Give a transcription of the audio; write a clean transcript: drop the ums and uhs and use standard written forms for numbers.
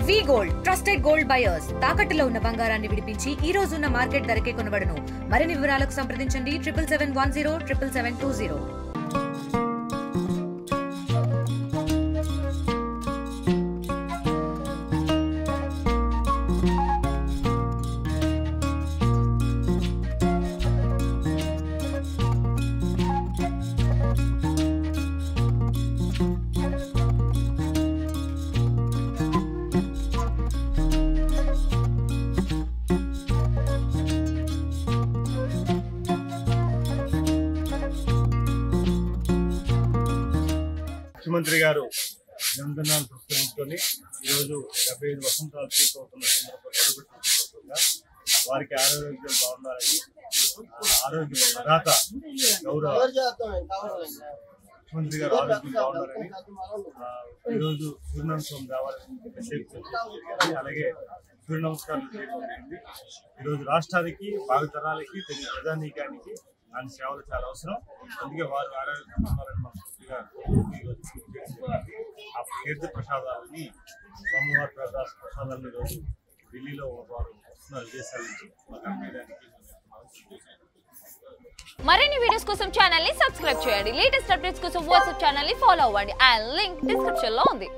వి gold trusted gold buyers తాకట్టులో ఉన్న బంగారాన్ని విడిపించి ఈ రోజు ఉన్న మార్కెట్ ధరకే కొనబడును. మరిన్ని వివరాలకు సంప్రదించండి 7771077720. ముఖ్యమంత్రి గారు జన్మదినాన్ని పురస్కరించుకొని ఈరోజు 75 వసంతాలు పూర్తవుతున్న సందర్భంగా వారికి ఆరోగ్యం బాగుండాలని ఆరోగ్య ప్రదాత గౌరవ ముఖ్యమంత్రి గారు ఆరోగ్యం బాగుండాలని ఈరోజు సూర్యనమస్కారం రావాలని అలాగే సూర్య నమస్కారాలు చేయడం జరిగింది. ఈరోజు రాష్ట్రానికి భావితరాలకి ప్రజానీకానికి ఆయన సేవలు చాలా అవసరం. అందుకే వారు ఆరోగ్యం ఉండాలని మనస్ఫూర్తిగా ఆ తీర్థ ప్రసాదాలని సోమవారి ప్రసాదాలను ఈరోజు ఢిల్లీలో వారు వస్తున్న విదేశాల నుంచి మాకు అందించడానికి. మరిన్ని వీడియోస్ కోసం ఛానల్ ని సబ్స్క్రైబ్ చేయండి. లేటెస్ట్ అప్డేట్స్ కోసం వాట్సాప్ ఛానల్ ని ఫాలో అవ్వండి. ఆ లింక్ డిస్క్రిప్షన్ లో ఉంది.